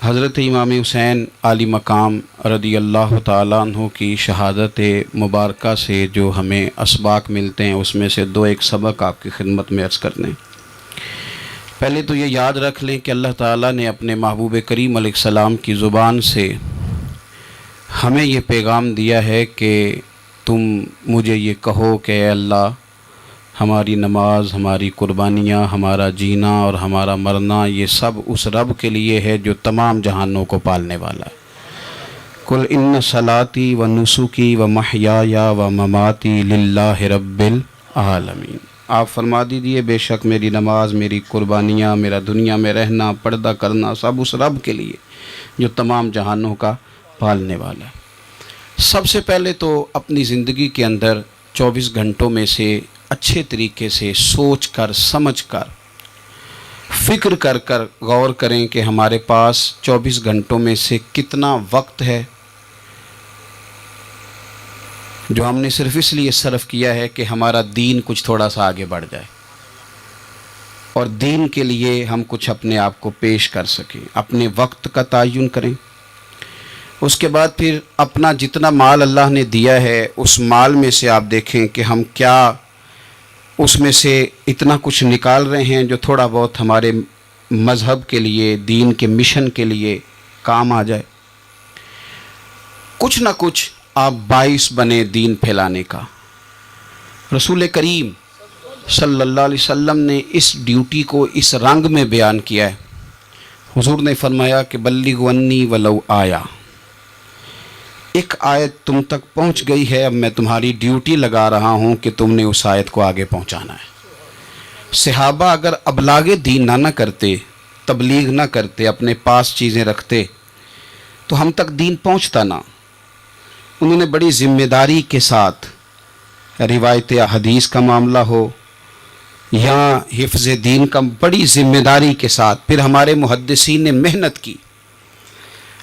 حضرت امام حسین عالی مقام رضی اللہ تعالیٰ عنہ کی شہادت مبارکہ سے جو ہمیں اسباق ملتے ہیں اس میں سے ایک سبق آپ کی خدمت میں عرض کر دیں۔ پہلے تو یہ یاد رکھ لیں کہ اللہ تعالیٰ نے اپنے محبوب کریم علیہ السلام کی زبان سے ہمیں یہ پیغام دیا ہے کہ تم مجھے یہ کہو کہ اے اللہ، ہماری نماز، ہماری قربانیاں، ہمارا جینا اور ہمارا مرنا یہ سب اس رب کے لیے ہے جو تمام جہانوں کو پالنے والا ہے۔ قل ان صلاتی و نسکی و محیای و مماتی للہ رب العالمین۔ آپ فرما دیجئے بے شک میری نماز، میری قربانیاں، میرا دنیا میں رہنا، پردہ کرنا سب اس رب کے لیے جو تمام جہانوں کا پالنے والا ہے۔ سب سے پہلے تو اپنی زندگی کے اندر 24 گھنٹوں میں سے اچھے طریقے سے سوچ کر، سمجھ کر، فکر کر غور کریں کہ ہمارے پاس 24 گھنٹوں میں سے کتنا وقت ہے جو ہم نے صرف اس لیے صرف کیا ہے کہ ہمارا دین کچھ تھوڑا سا آگے بڑھ جائے اور دین کے لیے ہم کچھ اپنے آپ کو پیش کر سکیں۔ اپنے وقت کا تعین کریں، اس کے بعد پھر اپنا جتنا مال اللہ نے دیا ہے اس مال میں سے آپ دیکھیں کہ ہم کیا اس میں سے اتنا کچھ نکال رہے ہیں جو تھوڑا بہت ہمارے مذہب کے لیے، دین کے مشن کے لیے کام آ جائے۔ کچھ نہ کچھ آپ باعث بنے دین پھیلانے کا۔ رسول کریم صلی اللہ علیہ وسلم نے اس ڈیوٹی کو اس رنگ میں بیان کیا ہے۔ حضور نے فرمایا کہ بلغوا انی ولو آیا، ایک آیت تم تک پہنچ گئی ہے، اب میں تمہاری ڈیوٹی لگا رہا ہوں کہ تم نے اس آیت کو آگے پہنچانا ہے۔ صحابہ اگر ابلاغ دین نہ کرتے، تبلیغ نہ کرتے، اپنے پاس چیزیں رکھتے تو ہم تک دین پہنچتا نہ۔ انہوں نے بڑی ذمہ داری کے ساتھ، روایت حدیث کا معاملہ ہو یا حفظ دین کا، بڑی ذمہ داری کے ساتھ پھر ہمارے محدثین نے محنت کی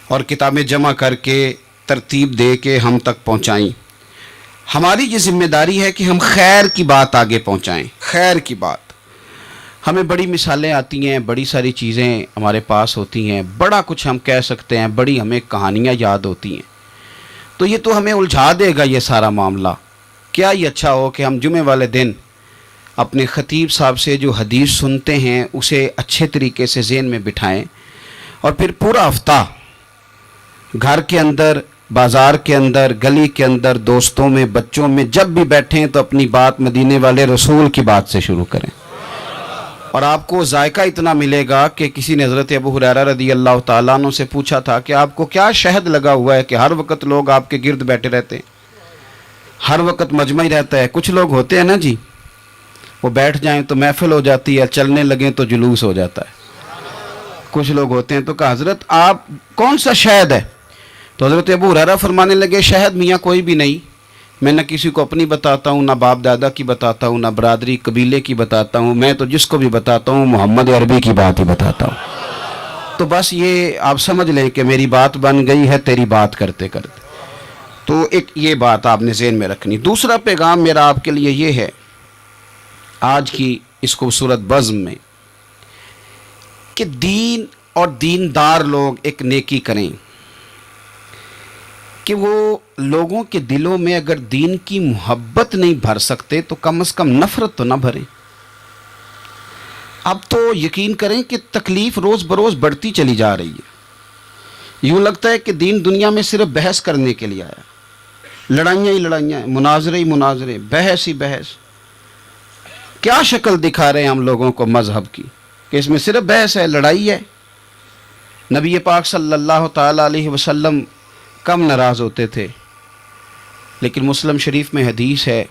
اور کتابیں جمع کر کے ترتیب دے کے ہم تک پہنچائیں۔ ہماری یہ ذمہ داری ہے کہ ہم خیر کی بات آگے پہنچائیں، خیر کی بات۔ ہمیں بڑی مثالیں آتی ہیں، بڑی ساری چیزیں ہمارے پاس ہوتی ہیں، بڑا کچھ ہم کہہ سکتے ہیں، بڑی ہمیں کہانیاں یاد ہوتی ہیں، تو یہ تو ہمیں الجھا دے گا یہ سارا معاملہ۔ کیا یہ اچھا ہو کہ ہم جمعے والے دن اپنے خطیب صاحب سے جو حدیث سنتے ہیں اسے اچھے طریقے سے ذہن میں بٹھائیں اور پھر پورا ہفتہ گھر کے اندر، بازار کے اندر، گلی کے اندر، دوستوں میں، بچوں میں جب بھی بیٹھیں تو اپنی بات مدینے والے رسول کی بات سے شروع کریں، اور آپ کو ذائقہ اتنا ملے گا کہ کسی نے حضرت ابو ہریرہ رضی اللہ تعالیٰ عنہ سے پوچھا تھا کہ آپ کو کیا شہد لگا ہوا ہے کہ ہر وقت لوگ آپ کے گرد بیٹھے رہتے ہیں، ہر وقت مجمع ہی رہتا ہے؟ کچھ لوگ ہوتے ہیں نا جی، وہ بیٹھ جائیں تو محفل ہو جاتی ہے، چلنے لگیں تو جلوس ہو جاتا ہے۔ کچھ لوگ ہوتے ہیں، تو کہا حضرت آپ کون سا شہد ہے؟ تو حضرت ابو ہریرہ فرمانے لگے شہد میاں کوئی بھی نہیں، میں نہ کسی کو اپنی بتاتا ہوں، نہ باپ دادا کی بتاتا ہوں، نہ برادری قبیلے کی بتاتا ہوں، میں تو جس کو بھی بتاتا ہوں محمد عربی کی بات ہی بتاتا ہوں۔ تو بس یہ آپ سمجھ لیں کہ میری بات بن گئی ہے تیری بات کرتے کرتے۔ تو ایک یہ بات آپ نے ذہن میں رکھنی۔ دوسرا پیغام میرا آپ کے لیے یہ ہے آج کی اس خوبصورت بزم میں کہ دین اور دیندار لوگ ایک نیکی کریں کہ وہ لوگوں کے دلوں میں اگر دین کی محبت نہیں بھر سکتے تو کم از کم نفرت تو نہ بھریں۔ اب تو یقین کریں کہ تکلیف روز بروز بڑھتی چلی جا رہی ہے۔ یوں لگتا ہے کہ دین دنیا میں صرف بحث کرنے کے لیے آیا، لڑائیاں ہی لڑائیاں، مناظرے ہی مناظرے، بحث ہی بحث۔ کیا شکل دکھا رہے ہیں ہم لوگوں کو مذہب کی کہ اس میں صرف بحث ہے، لڑائی ہے۔ نبی پاک صلی اللہ تعالیٰ علیہ وسلم کم ناراض ہوتے تھے، لیکن مسلم شریف میں حدیث ہے،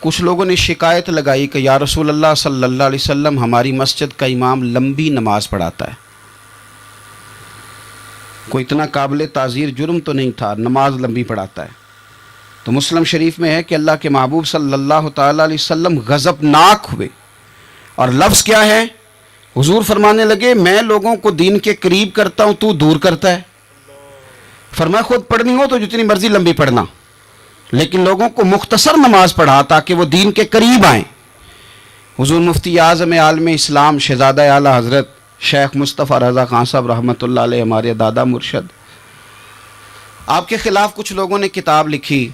کچھ لوگوں نے شکایت لگائی کہ یا رسول اللہ صلی اللہ علیہ وسلم ہماری مسجد کا امام لمبی نماز پڑھاتا ہے، کوئی اتنا قابل تعزیر جرم تو نہیں تھا، نماز لمبی پڑھاتا ہے۔ تو مسلم شریف میں ہے کہ اللہ کے محبوب صلی اللہ تعالیٰ علیہ وسلم غضبناک ہوئے، اور لفظ کیا ہے؟ حضور فرمانے لگے میں لوگوں کو دین کے قریب کرتا ہوں، تو دور کرتا ہے۔ فرمایا خود پڑھنی ہو تو جتنی مرضی لمبی پڑھنا، لیکن لوگوں کو مختصر نماز پڑھا تاکہ وہ دین کے قریب آئیں۔ حضور مفتی اعظم عالم اسلام شہزادہ اعلیٰ حضرت شیخ مصطفیٰ رضا خان صاحب رحمۃ اللہ علیہ، ہمارے دادا مرشد، آپ کے خلاف کچھ لوگوں نے کتاب لکھی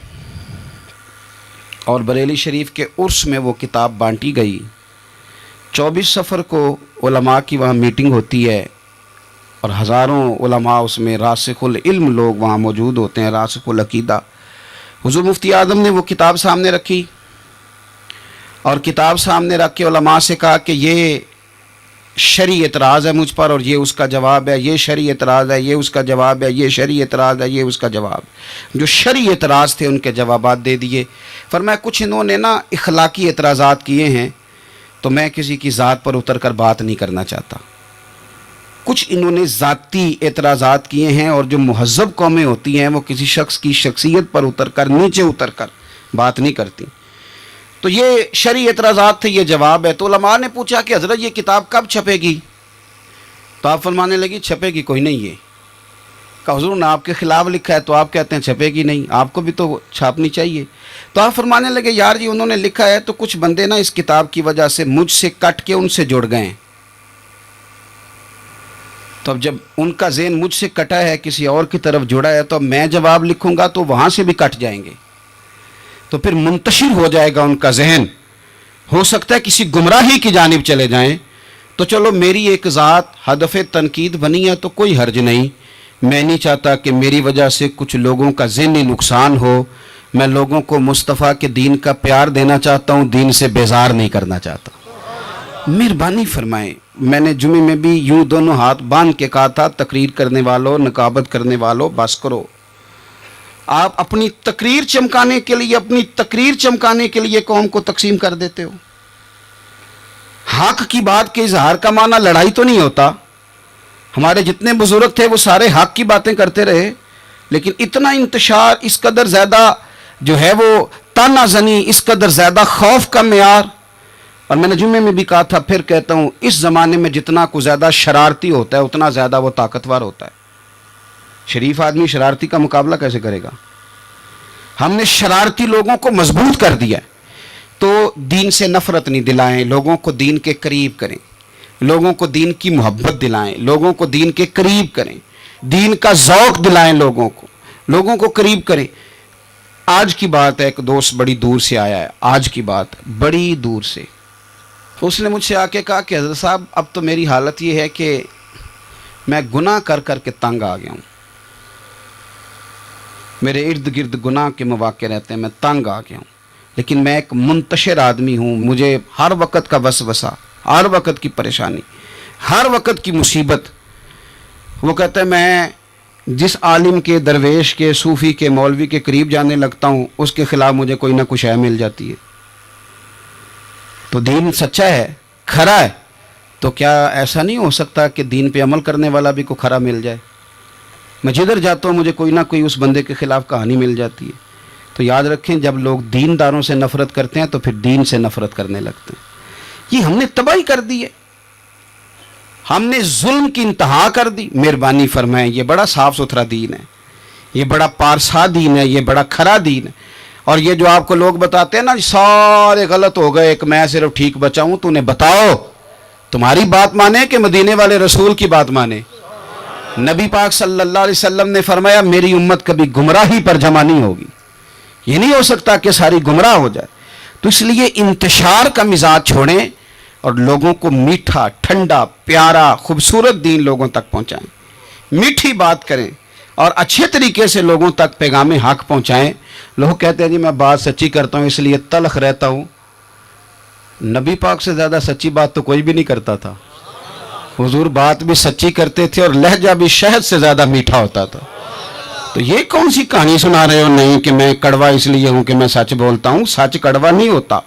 اور بریلی شریف کے عرس میں وہ کتاب بانٹی گئی۔ 24 صفر کو علماء کی وہاں میٹنگ ہوتی ہے اور ہزاروں علماء اس میں راسخ العلم لوگ وہاں موجود ہوتے ہیں، راسخ العقیدہ۔ حضور مفتی اعظم نے وہ کتاب سامنے رکھی اور کتاب سامنے رکھ کے علماء سے کہا کہ یہ شرعی اعتراض ہے مجھ پر اور یہ اس کا جواب ہے، یہ شرعی اعتراض ہے، یہ اس کا جواب ہے، یہ شرعی اعتراض ہے، یہ اس کا جواب۔ جو شرعی اعتراض تھے ان کے جوابات دے دیے۔ فرمایا کچھ انہوں نے نا اخلاقی اعتراضات کیے ہیں تو میں کسی کی ذات پر اتر کر بات نہیں کرنا چاہتا۔ کچھ انہوں نے ذاتی اعتراضات کیے ہیں اور جو مہذب قومیں ہوتی ہیں وہ کسی شخص کی شخصیت پر اتر کر، نیچے اتر کر بات نہیں کرتی۔ تو یہ شرعی اعتراضات تھے، یہ جواب ہے۔ تو علماء نے پوچھا کہ حضرت یہ کتاب کب چھپے گی؟ تو آپ فرمانے لگی چھپے گی کوئی نہیں ہے۔ کہ حضور نے آپ کے خلاف لکھا ہے تو آپ کہتے ہیں چھپے گی نہیں، آپ کو بھی تو چھاپنی چاہیے۔ تو آپ فرمانے لگے یار جی انہوں نے لکھا ہے تو کچھ بندے نا اس کتاب کی وجہ سے مجھ سے کٹ کے ان سے جڑ گئے ہیں۔ تو اب جب ان کا ذہن مجھ سے کٹا ہے، کسی اور کی طرف جڑا ہے، تو اب میں جواب لکھوں گا تو وہاں سے بھی کٹ جائیں گے، تو پھر منتشر ہو جائے گا ان کا ذہن، ہو سکتا ہے کسی گمراہی کی جانب چلے جائیں۔ تو چلو میری ایک ذات ہدف تنقید بنی ہے تو کوئی حرج نہیں، میں نہیں چاہتا کہ میری وجہ سے کچھ لوگوں کا ذہنی نقصان ہو۔ میں لوگوں کو مصطفیٰ کے دین کا پیار دینا چاہتا ہوں، دین سے بیزار نہیں کرنا چاہتا۔ مہربانی فرمائیں، میں نے جمعے میں بھی یوں دونوں ہاتھ باندھ کے کہا تھا تقریر کرنے والوں، نقابت کرنے والوں بس کرو۔ آپ اپنی تقریر چمکانے کے لیے قوم کو تقسیم کر دیتے ہو۔ حق کی بات کے اظہار کا معنی لڑائی تو نہیں ہوتا۔ ہمارے جتنے بزرگ تھے وہ سارے حق کی باتیں کرتے رہے، لیکن اتنا انتشار، اس قدر زیادہ جو ہے وہ تانا زنی، اس قدر زیادہ خوف کا معیار۔ اور میں نے جمعے میں بھی کہا تھا، پھر کہتا ہوں، اس زمانے میں جتنا کو زیادہ شرارتی ہوتا ہے اتنا زیادہ وہ طاقتور ہوتا ہے۔ شریف آدمی شرارتی کا مقابلہ کیسے کرے گا؟ ہم نے شرارتی لوگوں کو مضبوط کر دیا ہے۔ تو دین سے نفرت نہیں دلائیں، لوگوں کو دین کے قریب کریں، لوگوں کو دین کی محبت دلائیں، لوگوں کو دین کے قریب کریں، دین کا ذوق دلائیں، لوگوں کو قریب کریں۔ آج کی بات ہے، ایک دوست بڑی دور سے آیا ہے، آج کی بات بڑی دور سے، اس نے مجھ سے آ کے کہا کہ حضرت صاحب اب تو میری حالت یہ ہے کہ میں گناہ کر کر کے تنگ آ گیا ہوں، میرے ارد گرد گناہ کے مواقع رہتے ہیں، میں تنگ آ گیا ہوں، لیکن میں ایک منتشر آدمی ہوں، مجھے ہر وقت کا وسوسہ، ہر وقت کی پریشانی، ہر وقت کی مصیبت۔ وہ کہتا ہے میں جس عالم کے، درویش کے، صوفی کے، مولوی کے قریب جانے لگتا ہوں اس کے خلاف مجھے کوئی نہ کچھ ہے مل جاتی ہے۔ تو دین سچا ہے، کھرا ہے، تو کیا ایسا نہیں ہو سکتا کہ دین پہ عمل کرنے والا بھی کوئی کھرا مل جائے؟ میں جدھر جاتا ہوں مجھے کوئی نہ کوئی اس بندے کے خلاف کہانی مل جاتی ہے۔ تو یاد رکھیں، جب لوگ دینداروں سے نفرت کرتے ہیں تو پھر دین سے نفرت کرنے لگتے ہیں۔ یہ ہم نے تباہی کر دی ہے، ہم نے ظلم کی انتہا کر دی۔ مہربانی فرمائیں، یہ بڑا صاف ستھرا دین ہے، یہ بڑا پارسا دین ہے، یہ بڑا کھرا دین ہے۔ اور یہ جو آپ کو لوگ بتاتے ہیں نا سارے غلط ہو گئے، ایک میں صرف ٹھیک بچا ہوں، تو انہیں بتاؤ تمہاری بات مانے کہ مدینے والے رسول کی بات مانے؟ نبی پاک صلی اللہ علیہ وسلم نے فرمایا میری امت کبھی گمراہی پر جمع نہیں ہوگی، یہ نہیں ہو سکتا کہ ساری گمراہ ہو جائے۔ تو اس لیے انتشار کا مزاج چھوڑیں اور لوگوں کو میٹھا، ٹھنڈا، پیارا، خوبصورت دین لوگوں تک پہنچائیں، میٹھی بات کریں اور اچھے طریقے سے لوگوں تک پیغام حق پہنچائیں۔ لوگ کہتے ہیں جی میں بات سچی کرتا ہوں اس لیے تلخ رہتا ہوں۔ نبی پاک سے زیادہ سچی بات تو کوئی بھی نہیں کرتا تھا، حضور بات بھی سچی کرتے تھے اور لہجہ بھی شہد سے زیادہ میٹھا ہوتا تھا۔ تو یہ کون سی کہانی سنا رہے ہو؟ نہیں کہ میں کڑوا اس لیے ہوں کہ میں سچ بولتا ہوں، سچ کڑوا نہیں ہوتا،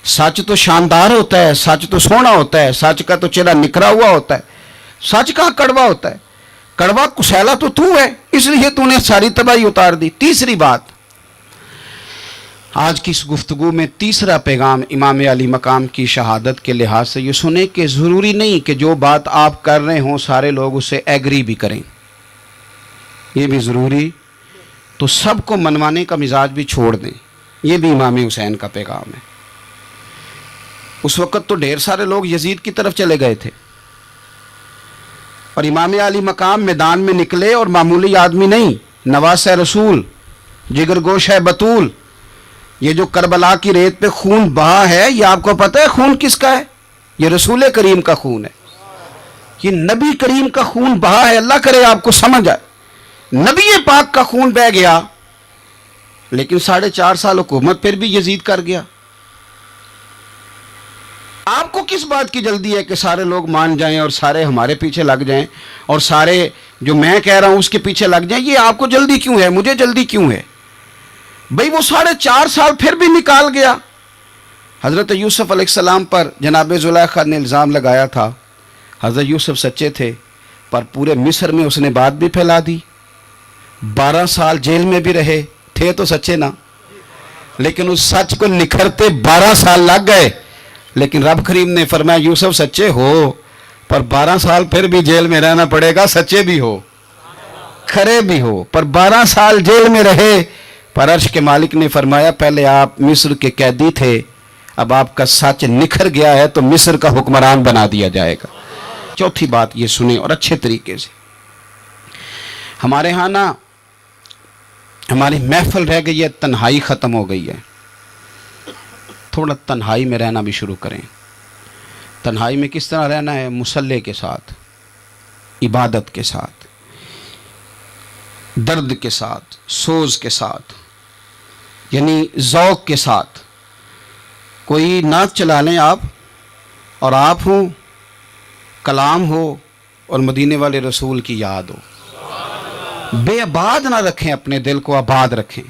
سچ تو شاندار ہوتا ہے، سچ تو سونا ہوتا ہے، سچ کا تو چہرہ نکھرا ہوا ہوتا ہے، سچ کہاں کڑوا ہوتا ہے؟ کڑوا کسیلا تو ہے، اس لیے تو نے ساری تباہی اتار دی۔ تیسری بات، آج کی اس گفتگو میں تیسرا پیغام امام علی مقام کی شہادت کے لحاظ سے یہ سنیں کہ ضروری نہیں کہ جو بات آپ کر رہے ہوں سارے لوگ اسے ایگری بھی کریں، یہ بھی ضروری، تو سب کو منوانے کا مزاج بھی چھوڑ دیں، یہ بھی امام حسین کا پیغام ہے۔ اس وقت تو ڈھیر سارے لوگ یزید کی طرف چلے گئے تھے، اور امام علی مقام میدان میں نکلے اور معمولی آدمی نہیں، نواسہ رسول، جگر گوش ہے بطول. یہ جو کربلا کی ریت پہ خون بہا ہے، یہ آپ کو پتہ ہے خون کس کا ہے؟ یہ رسول کریم کا خون ہے. یہ نبی کریم کا خون بہا ہے. اللہ کرے آپ کو سمجھ آئے. نبی پاک کا خون بہ گیا، لیکن 4.5 سال حکومت پھر بھی یزید کر گیا. آپ کو کس بات کی جلدی ہے کہ سارے لوگ مان جائیں اور سارے ہمارے پیچھے لگ جائیں اور سارے جو میں کہہ رہا ہوں اس کے پیچھے لگ جائیں؟ یہ آپ کو جلدی کیوں ہے؟ مجھے جلدی کیوں ہے؟ بھئی وہ 4.5 سال پھر بھی نکال گیا. حضرت یوسف علیہ السلام پر جناب زلیخا نے الزام لگایا تھا. حضرت یوسف سچے تھے، پر پورے مصر میں اس نے بات بھی پھیلا دی. 12 سال جیل میں بھی رہے تھے تو سچے نا، لیکن اس سچ کو نکھرتے 12 سال لگ گئے. لیکن رب کریم نے فرمایا یوسف سچے ہو، پر 12 سال پھر بھی جیل میں رہنا پڑے گا. سچے بھی ہو، کھرے بھی ہو، پر 12 سال جیل میں رہے. پر عرش کے مالک نے فرمایا پہلے آپ مصر کے قیدی تھے، اب آپ کا سچ نکھر گیا ہے تو مصر کا حکمران بنا دیا جائے گا. چوتھی بات یہ سنیں اور اچھے طریقے سے. ہمارے ہاں نا ہماری محفل رہ گئی ہے، تنہائی ختم ہو گئی ہے. تھوڑا تنہائی میں رہنا بھی شروع کریں. تنہائی میں کس طرح رہنا ہے؟ مصلی کے ساتھ، عبادت کے ساتھ، درد کے ساتھ، سوز کے ساتھ، یعنی ذوق کے ساتھ. کوئی نعت چلا لیں آپ، اور آپ ہوں، کلام ہو اور مدینے والے رسول کی یاد ہو. بے آباد نہ رکھیں، اپنے دل کو آباد رکھیں.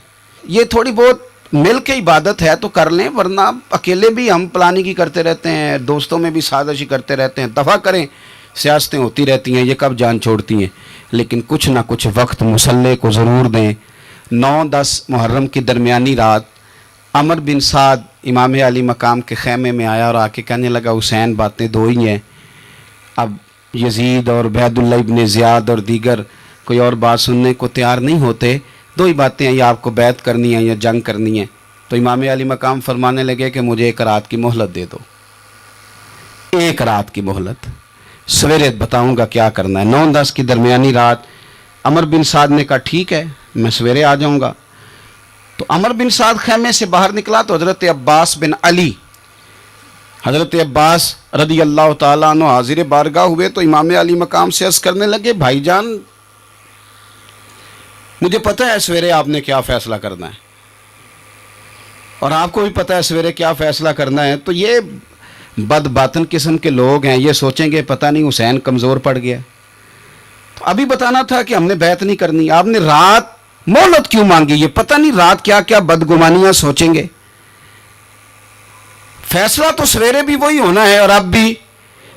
یہ تھوڑی بہت مل کے عبادت ہے تو کر لیں، ورنہ اکیلے بھی ہم پلاننگ ہی کرتے رہتے ہیں، دوستوں میں بھی سازشی کرتے رہتے ہیں. دفع کریں، سیاستیں ہوتی رہتی ہیں، یہ کب جان چھوڑتی ہیں. لیکن کچھ نہ کچھ وقت مصلی کو ضرور دیں. 9-10 محرم کی درمیانی رات عمر بن سعد امام علی مقام کے خیمے میں آیا اور آ کے کہنے لگا حسین باتیں 2 ہی ہیں. اب یزید اور عبید اللہ ابن زیاد اور دیگر کوئی اور بات سننے کو تیار نہیں ہوتے. 2 ہی باتیں ہیں، یا آپ کو بیعت کرنی ہے یا جنگ کرنی ہے. تو امام علی مقام فرمانے لگے کہ مجھے 1 رات کی مہلت دے دو. 1 رات کی مہلت، سویرے بتاؤں گا کیا کرنا ہے. 9-10 کی درمیانی رات عمر بن سعد نے کہا ٹھیک ہے میں سویرے آ جاؤں گا. تو عمر بن سعد خیمے سے باہر نکلا تو حضرت عباس بن علی، حضرت عباس رضی اللہ تعالیٰ عنہ حاضر بارگاہ ہوئے تو امام علی مقام سے عرض کرنے لگے بھائی جان مجھے پتہ ہے سویرے آپ نے کیا فیصلہ کرنا ہے، اور آپ کو بھی پتہ ہے سویرے کیا فیصلہ کرنا ہے. تو یہ بد باطن قسم کے لوگ ہیں، یہ سوچیں گے پتہ نہیں حسین کمزور پڑ گیا. تو ابھی بتانا تھا کہ ہم نے بیعت نہیں کرنی. آپ نے رات مہلت کیوں مانگی؟ یہ پتہ نہیں رات کیا کیا بدگمانیاں سوچیں گے. فیصلہ تو سویرے بھی وہی ہونا ہے اور اب بھی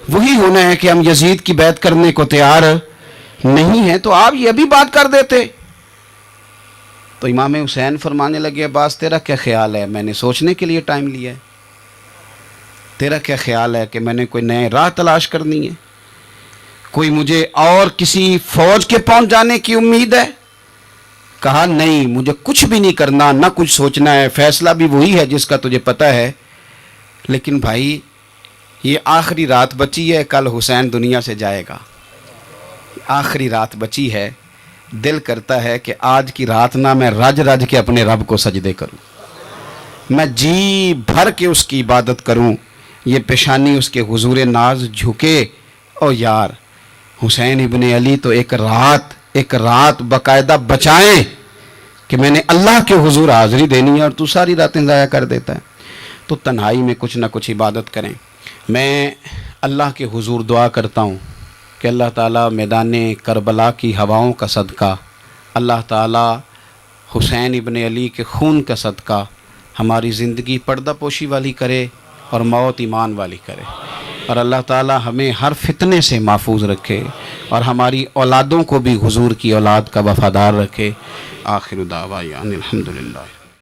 وہی ہونا ہے کہ ہم یزید کی بیعت کرنے کو تیار نہیں ہیں. تو آپ یہ بھی بات کر دیتے. تو امام حسین فرمانے لگے عباس تیرا کیا خیال ہے؟ میں نے سوچنے کے لیے ٹائم لیا ہے. تیرا کیا خیال ہے کہ میں نے کوئی نئے راہ تلاش کرنی ہے؟ کوئی مجھے اور کسی فوج کے پہنچ جانے کی امید ہے؟ کہا نہیں، مجھے کچھ بھی نہیں کرنا، نہ کچھ سوچنا ہے. فیصلہ بھی وہی ہے جس کا تجھے پتہ ہے. لیکن بھائی یہ آخری رات بچی ہے، کل حسین دنیا سے جائے گا. آخری رات بچی ہے، دل کرتا ہے کہ آج کی رات نہ میں رج رج کے اپنے رب کو سجدے کروں، میں جی بھر کے اس کی عبادت کروں. یہ پیشانی اس کے حضور ناز جھکے. او یار حسین ابن علی تو ایک رات باقاعدہ بچائیں کہ میں نے اللہ کے حضور حاضری دینی ہے اور تو ساری راتیں ضائع کر دیتا ہے. تو تنہائی میں کچھ نہ کچھ عبادت کریں. میں اللہ کے حضور دعا کرتا ہوں کہ اللہ تعالیٰ میدان کربلا کی ہواؤں کا صدقہ، اللہ تعالیٰ حسین ابن علی کے خون کا صدقہ ہماری زندگی پردہ پوشی والی کرے اور موت ایمان والی کرے. اور اللہ تعالیٰ ہمیں ہر فتنے سے محفوظ رکھے اور ہماری اولادوں کو بھی حضور کی اولاد کا وفادار رکھے. آخر دعوانا الحمدللہ.